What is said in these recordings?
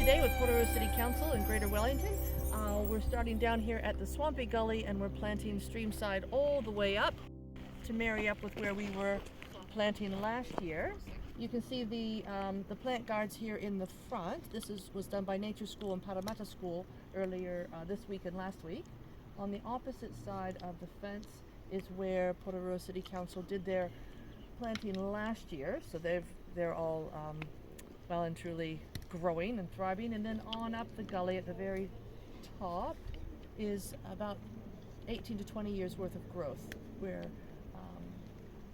today with Porirua City Council in Greater Wellington. We're starting down here at the Swampy Gully and we're planting streamside all the way up to marry up with where we were planting last year. You can see the plant guards here in the front. This was done by Nature School and Parramatta School earlier this week and last week. On the opposite side of the fence is where Porirua City Council did their planting last year. So they're all well and truly growing and thriving. And then on up the gully at the very top is about 18 to 20 years worth of growth, where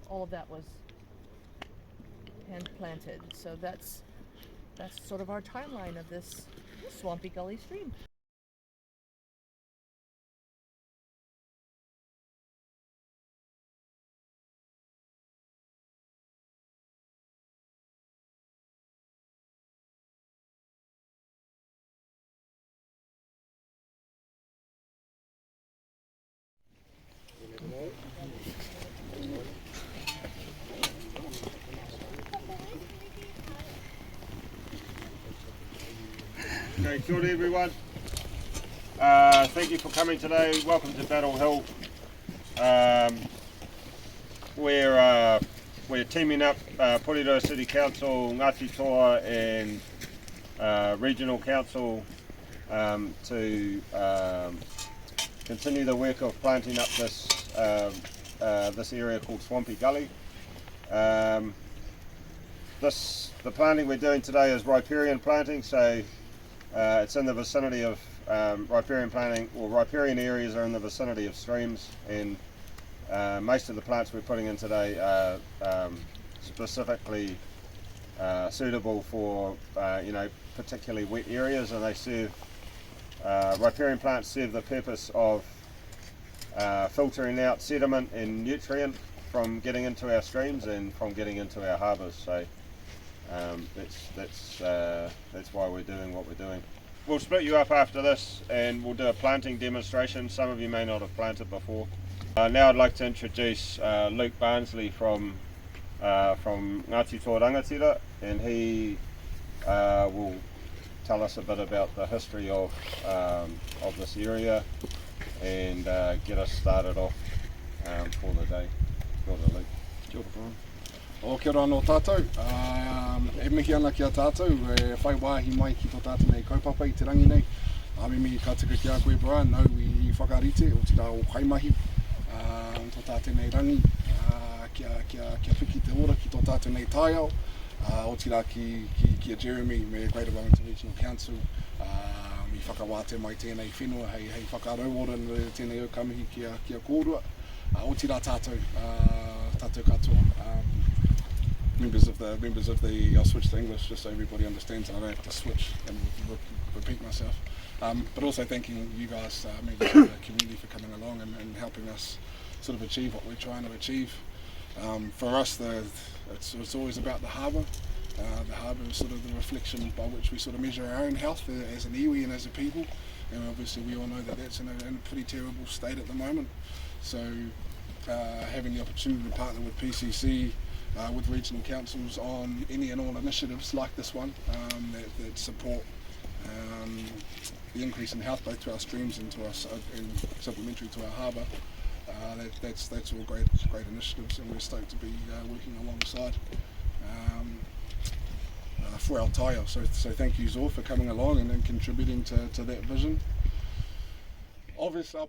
all of that was hand planted. So that's sort of our timeline of this Swampy Gully stream. Okay, kia ora everyone. Thank you for coming today. Welcome to Battle Hill. We're teaming up Porirua City Council, Ngāti Toa and Regional Council to continue the work of planting up this area called Swampy Gully. The planting we're doing today is riparian planting, so it's in the vicinity of riparian planting, or riparian areas are in the vicinity of streams, and most of the plants we're putting in today are specifically suitable for particularly wet areas, and they serve riparian plants serve the purpose of filtering out sediment and nutrient from getting into our streams and from getting into our harbours. So that's why we're doing what we're doing. We'll split you up after this and we'll do a planting demonstration. Some of you may not have planted before. Now I'd like to introduce Luke Barnsley from Ngāti Toa Rangatira, and he will tell us a bit about the history of this area and get us started off for the day. Kia ora, Luke. Kia ora, Brian. O kia ora anō tātou. E mihi ana ki a tātou, e whai wāhi mai ki tō tātou nei kaupapa i te rangi nei. Me mihi ka tika ki a koe, Brian, nau i whakarite o te rao kaimahi tō tātou nei rangi, kia whiki te ora ki tō tātou nei taiao, o te rā ki a Jeremy me Greater Wellington Regional Council, mi whakawāte mai tēnei whenua, hei whakarauora tēnei au kamihi ki a kōrua. O te rā tātou katoa. Members of the I'll switch to English just so everybody understands and I don't have to switch and repeat myself. But also thanking you guys, members of the community, for coming along and helping us sort of achieve what we're trying to achieve. For us, it's always about the harbour. The harbour is sort of the reflection by which we sort of measure our own health as an iwi and as a people. And obviously we all know that that's in a pretty terrible state at the moment. So having the opportunity to partner with PCC, with regional councils on any and all initiatives like this one that support the increase in health both to our streams and to us and supplementary to our harbour. That's all great initiatives, and we're stoked to be working alongside for our taiao. So thank you all for coming along and contributing to that vision. Obviously,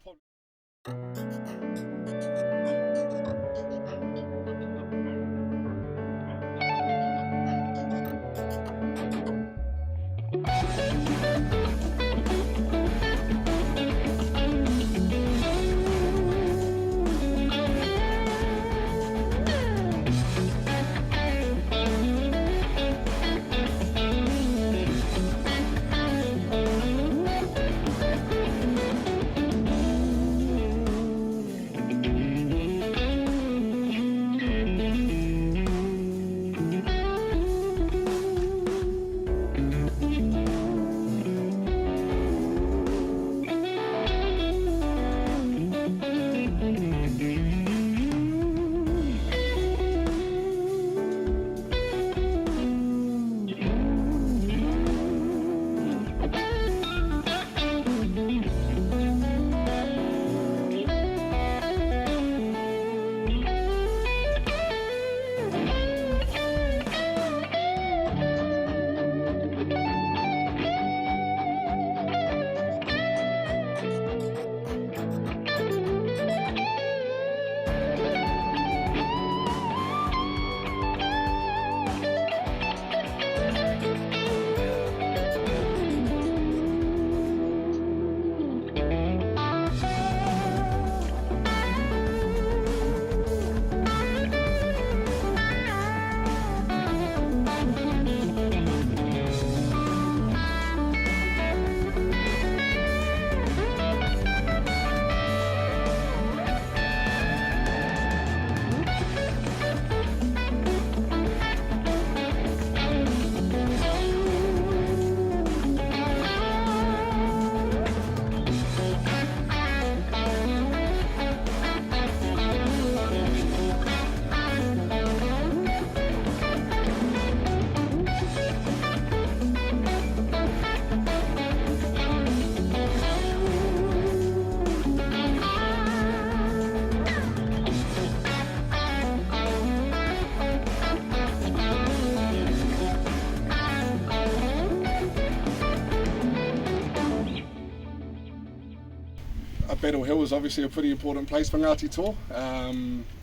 Battle Hill was obviously a pretty important place for Ngāti Toa.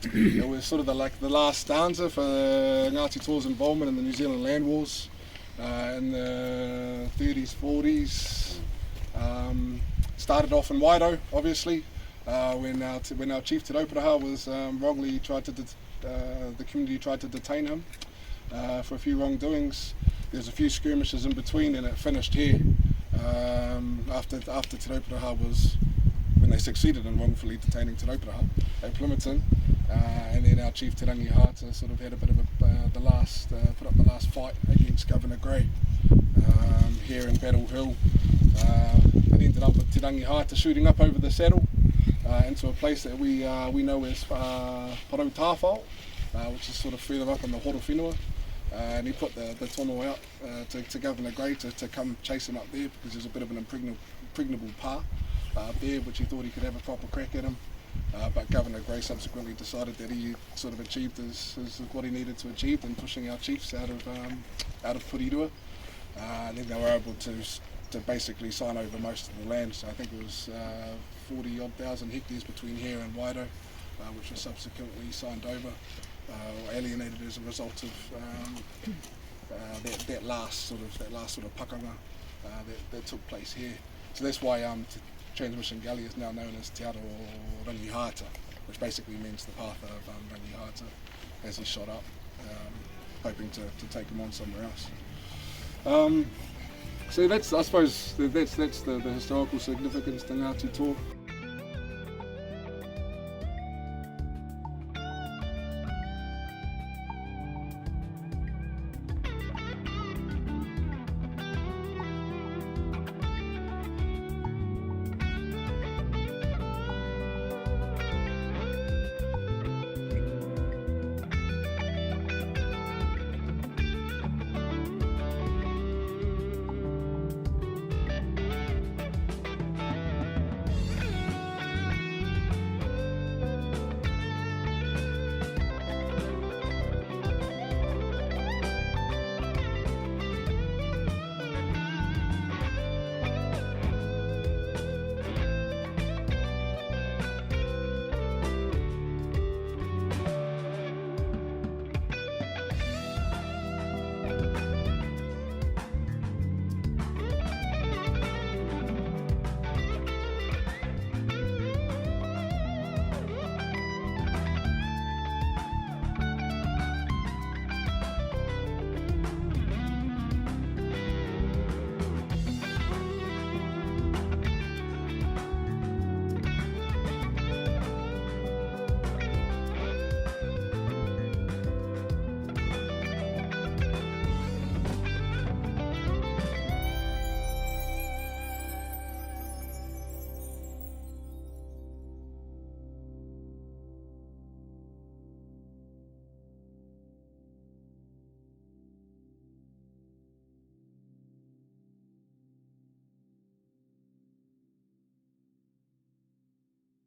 It was sort of the last stanza for Ngāti Toa's involvement in the New Zealand land wars in the 30s, 40s. Started off in Waido, obviously, when our chief Te Rauparaha was wrongly the community tried to detain him for a few wrongdoings. There's a few skirmishes in between, and it finished here after Te Rauparaha was, when they succeeded in wrongfully detaining Te Rauparaha at Plimerton, and then our chief Te Rangihata sort of had a bit of put up the last fight against Governor Grey here in Battle Hill. It ended up with Te Rangihata shooting up over the saddle into a place that we know as Porou Tāwhao, which is sort of further up in the Horowhenua. And he put the tono out to Governor Grey to come chase him up there, because there's a bit of an impregnable pa there, which he thought he could have a proper crack at him. But Governor Grey subsequently decided that he sort of achieved what he needed to achieve in pushing our chiefs out of Porirua. And then they were able to basically sign over most of the land. So I think it was 40-odd thousand hectares between here and Waido, which was subsequently signed over or alienated as a result of that last sort of pakanga that took place here. So that's why Transmission Gully is now known as Te Aro Rangihata, which basically means the path of Rangihata, as he shot up, hoping to take him on somewhere else. So I suppose that's the historical significance to Ngāti Toa.